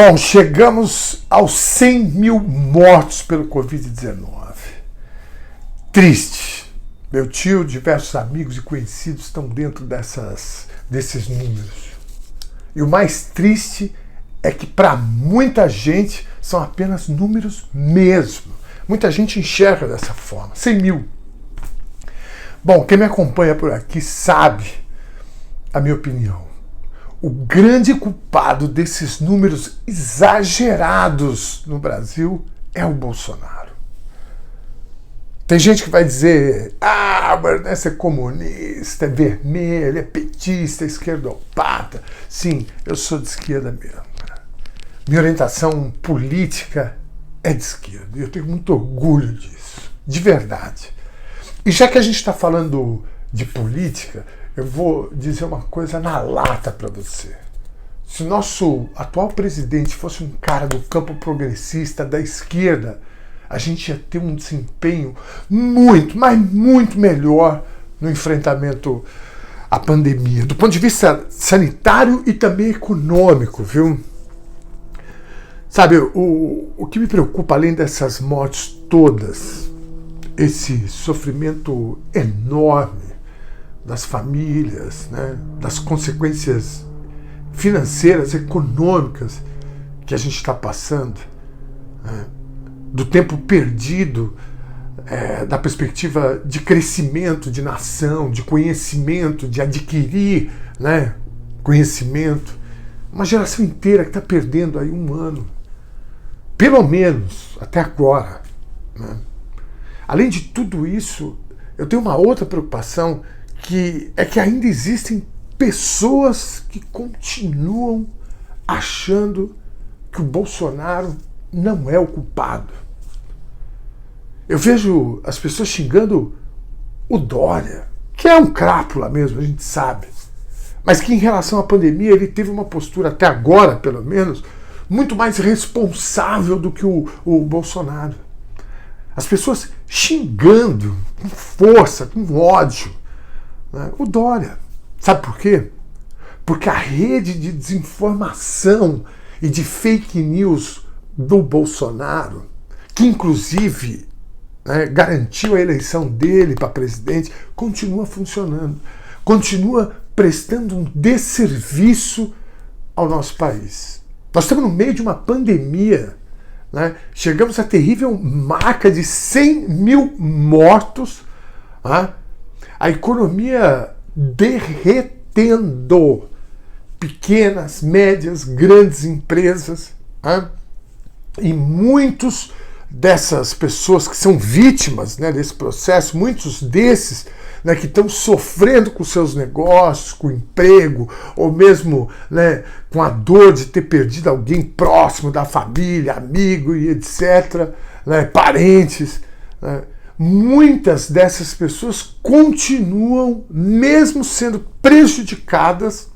Bom, chegamos aos 100 mil mortos pelo Covid-19. Triste. Meu tio, diversos amigos e conhecidos estão dentro desses números. E o mais triste é que para muita gente são apenas números mesmo. Muita gente enxerga dessa forma. 100 mil. Bom, quem me acompanha por aqui sabe a minha opinião. O grande culpado desses números exagerados no Brasil é o Bolsonaro. Tem gente que vai dizer: o Bernesso é comunista, é vermelho, é petista, é esquerdopata. Sim, eu sou de esquerda mesmo. Minha orientação política é de esquerda e eu tenho muito orgulho disso, de verdade. E já que a gente está falando de política, eu vou dizer uma coisa na lata para você. Se o nosso atual presidente fosse um cara do campo progressista, da esquerda, a gente ia ter um desempenho muito, mas muito melhor no enfrentamento à pandemia, do ponto de vista sanitário e também econômico, viu? Sabe, o que me preocupa, além dessas mortes todas, esse sofrimento enorme das famílias, né, das consequências financeiras, econômicas que a gente está passando, né, do tempo perdido, da perspectiva de crescimento de nação, de conhecimento, de adquirir, né, conhecimento. Uma geração inteira que está perdendo aí um ano, pelo menos até agora, né? Além de tudo isso, eu tenho uma outra preocupação, que é que ainda existem pessoas que continuam achando que o Bolsonaro não é o culpado. Eu vejo as pessoas xingando o Dória, que é um crápula mesmo, a gente sabe, mas que em relação à pandemia ele teve uma postura, até agora pelo menos, muito mais responsável do que o Bolsonaro. As pessoas xingando com força, com ódio, né, o Dória. Sabe por quê? Porque a rede de desinformação e de fake news do Bolsonaro, que inclusive, né, garantiu a eleição dele para presidente, continua funcionando, continua prestando um desserviço ao nosso país. Nós estamos no meio de uma pandemia, né? Chegamos à terrível marca de 100 mil mortos, né? A economia derretendo, pequenas, médias, grandes empresas, né? E muitos dessas pessoas que são vítimas, né, desse processo, muitos desses, né, que estão sofrendo com seus negócios, com o emprego, ou mesmo, né, com a dor de ter perdido alguém próximo da família, amigo e etc., né, parentes, né, muitas dessas pessoas continuam, mesmo sendo prejudicadas,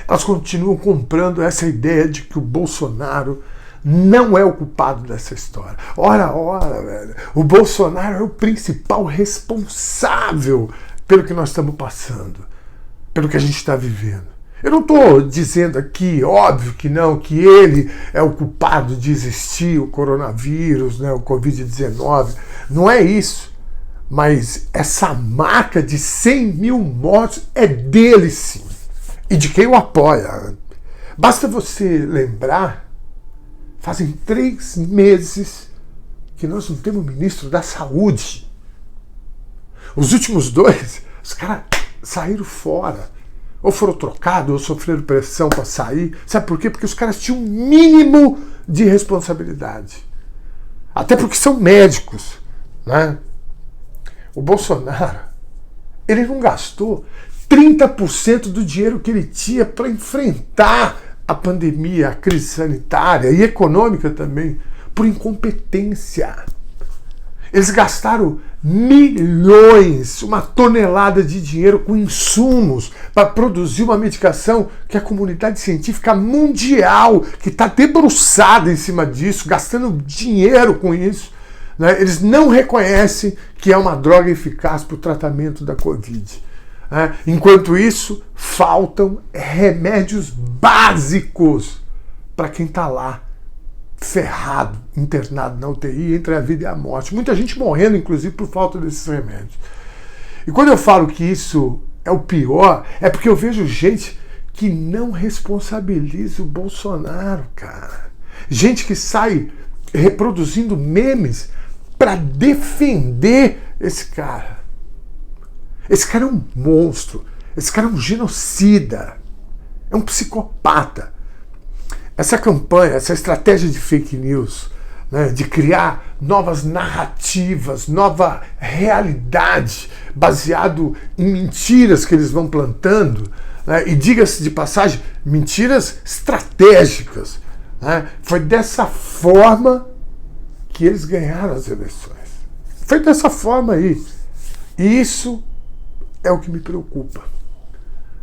elas continuam comprando essa ideia de que o Bolsonaro não é o culpado dessa história. Ora, velho, o Bolsonaro é o principal responsável pelo que nós estamos passando, pelo que a gente está vivendo. Eu não estou dizendo aqui, óbvio que não, que ele é o culpado de existir o coronavírus, né, o Covid-19. Não é isso. Mas essa marca de 100 mil mortos é dele, sim. E de quem o apoia. Basta você lembrar, fazem 3 meses que nós não temos ministro da Saúde. Os últimos 2, os caras saíram fora. Ou foram trocados, ou sofreram pressão para sair. Sabe por quê? Porque os caras tinham um mínimo de responsabilidade. Até porque são médicos, né? O Bolsonaro, ele não gastou 30% do dinheiro que ele tinha para enfrentar a pandemia, a crise sanitária e econômica também, por incompetência. Eles gastaram milhões, uma tonelada de dinheiro com insumos para produzir uma medicação que a comunidade científica mundial, que está debruçada em cima disso, gastando dinheiro com isso, né? Eles não reconhecem que é uma droga eficaz para o tratamento da Covid. Enquanto isso, faltam remédios básicos para quem está lá, ferrado, internado na UTI, entre a vida e a morte. Muita gente morrendo, inclusive, por falta desses remédios. E quando eu falo que isso é o pior, é porque eu vejo gente que não responsabiliza o Bolsonaro, cara. Gente que sai reproduzindo memes para defender esse cara. Esse cara é um monstro. Esse cara é um genocida. É um psicopata. Essa campanha, essa estratégia de fake news, né, de criar novas narrativas, nova realidade, baseado em mentiras que eles vão plantando, né, e diga-se de passagem, mentiras estratégicas. Né, foi dessa forma que eles ganharam as eleições. Foi dessa forma aí. E isso é o que me preocupa.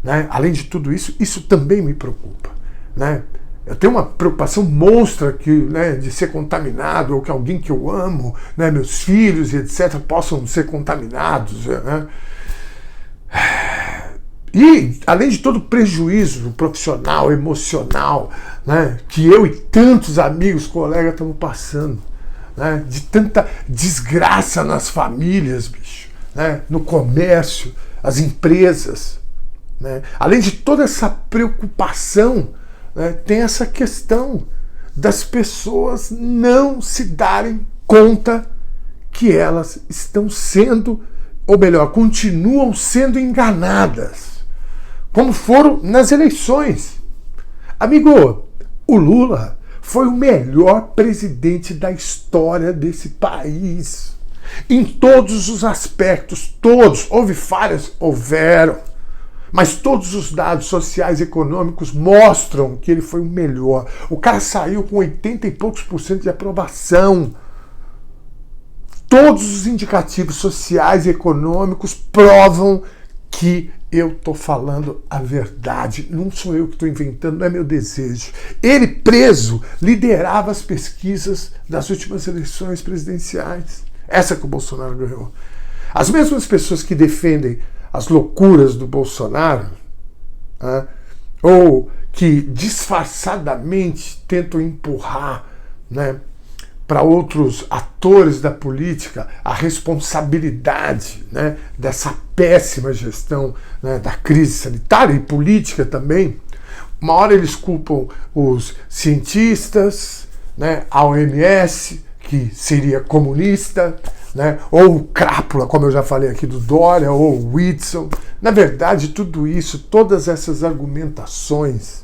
Né? Além de tudo isso, isso também me preocupa. Né? Eu tenho uma preocupação monstra né, de ser contaminado, ou que alguém que eu amo, né, meus filhos e etc., possam ser contaminados. Né? E, além de todo o prejuízo profissional, emocional, né, que eu e tantos amigos, colegas estamos passando, né, de tanta desgraça nas famílias, bicho, né, no comércio, as empresas. Né? Além de toda essa preocupação, né, tem essa questão das pessoas não se darem conta que elas estão sendo, ou melhor, continuam sendo enganadas, como foram nas eleições. Amigo, o Lula foi o melhor presidente da história desse país. Em todos os aspectos, todos. Houve falhas? Houveram. Mas todos os dados sociais e econômicos mostram que ele foi o melhor. O cara saiu com 80 e poucos % de aprovação. Todos os indicativos sociais e econômicos provam que eu estou falando a verdade. Não sou eu que estou inventando, não é meu desejo. Ele, preso, liderava as pesquisas das últimas eleições presidenciais. Essa que o Bolsonaro ganhou. As mesmas pessoas que defendem as loucuras do Bolsonaro, né, ou que disfarçadamente tentam empurrar, né, para outros atores da política a responsabilidade, né, dessa péssima gestão, né, da crise sanitária e política também. Uma hora eles culpam os cientistas, né, a OMS, que seria comunista, né, ou o Crápula, como eu já falei aqui do Dória, ou o Whitson. Na verdade, tudo isso, todas essas argumentações,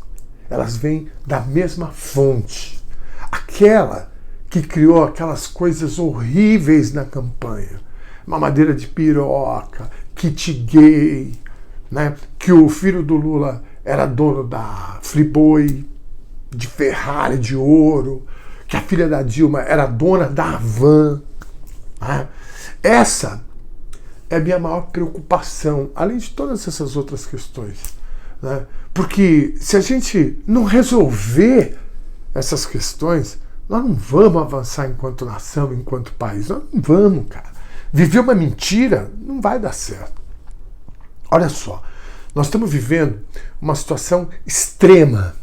elas vêm da mesma fonte. Aquela que criou aquelas coisas horríveis na campanha. Mamadeira de piroca, kit gay, né, que o filho do Lula era dono da Friboi, de Ferrari, de ouro, que a filha da Dilma era dona da Havan. Né? Essa é a minha maior preocupação, além de todas essas outras questões. Né? Porque se a gente não resolver essas questões, nós não vamos avançar enquanto nação, enquanto país. Nós não vamos, cara. Viver uma mentira não vai dar certo. Olha só, nós estamos vivendo uma situação extrema,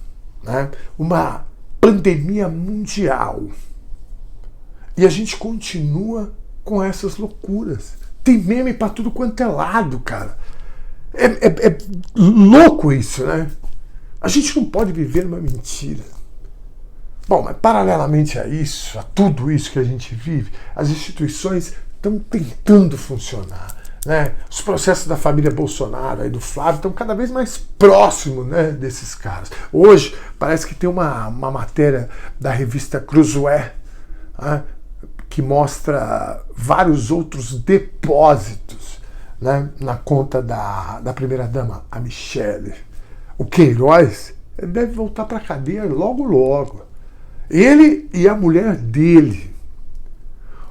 né? Uma pandemia mundial. E a gente continua com essas loucuras. Tem meme para tudo quanto é lado, cara. É louco isso, né? A gente não pode viver uma mentira. Bom, mas paralelamente a isso, a tudo isso que a gente vive, as instituições estão tentando funcionar. Né? Os processos da família Bolsonaro e do Flávio estão cada vez mais próximos, né, desses caras. Hoje parece que tem uma matéria da revista Cruzoé, né, que mostra vários outros depósitos, né, na conta da primeira-dama, a Michele. O Queiroz deve voltar para a cadeia logo, logo. Ele e a mulher dele.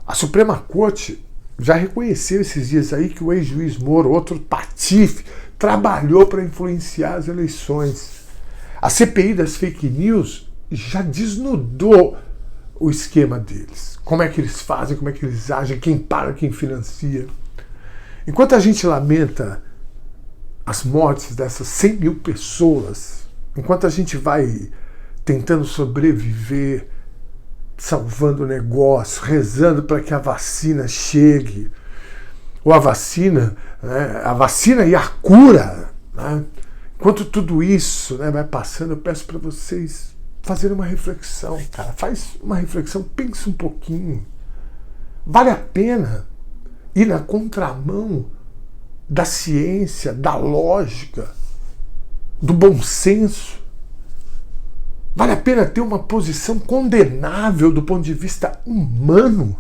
A Suprema Corte já reconheceu esses dias aí que o ex-juiz Moro, outro patife, trabalhou para influenciar as eleições. A CPI das fake news já desnudou o esquema deles. Como é que eles fazem, como é que eles agem, quem paga, quem financia. Enquanto a gente lamenta as mortes dessas 100 mil pessoas, enquanto a gente vai tentando sobreviver, salvando o negócio, rezando para que a vacina chegue, ou a vacina, né, a vacina e a cura, né? Enquanto tudo isso, né, vai passando, eu peço para vocês fazerem uma reflexão, cara. Faz uma reflexão, pensa um pouquinho. Vale a pena ir na contramão da ciência, da lógica, do bom senso? Vale a pena ter uma posição condenável do ponto de vista humano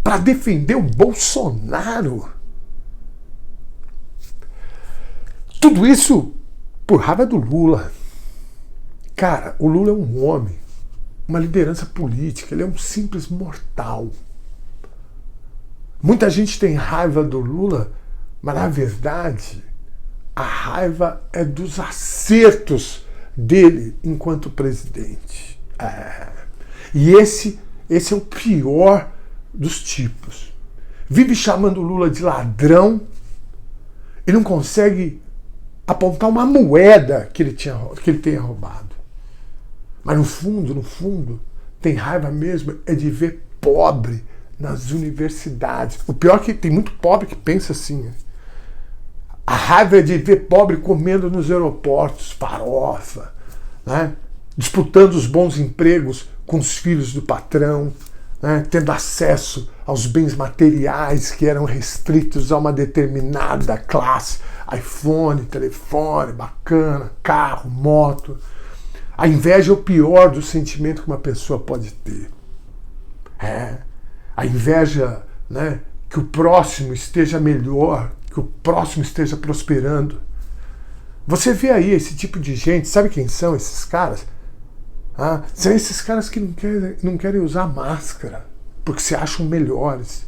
para defender o Bolsonaro? Tudo isso por raiva do Lula. Cara, o Lula é um homem, uma liderança política, ele é um simples mortal. Muita gente tem raiva do Lula, mas na verdade a raiva é dos acertos dele enquanto presidente. E esse é o pior dos tipos. Vive chamando o Lula de ladrão e não consegue apontar uma moeda que ele tenha roubado. Mas no fundo, tem raiva mesmo é de ver pobre nas universidades. O pior é que tem muito pobre que pensa assim. A raiva é de ver pobre comendo nos aeroportos, farofa, né? Disputando os bons empregos com os filhos do patrão, né? Tendo acesso aos bens materiais que eram restritos a uma determinada classe. iPhone, telefone, bacana, carro, moto. A inveja é o pior do sentimento que uma pessoa pode ter. A inveja, né, que o próximo esteja melhor, que o próximo esteja prosperando. Você vê aí esse tipo de gente, sabe quem são esses caras? São esses caras que não querem usar máscara, porque se acham melhores,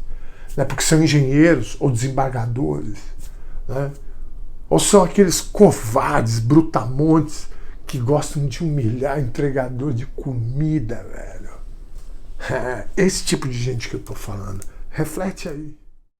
né, porque são engenheiros ou desembargadores, né? Ou são aqueles covardes, brutamontes, que gostam de humilhar entregador de comida, velho. Esse tipo de gente que eu tô falando. Reflete aí.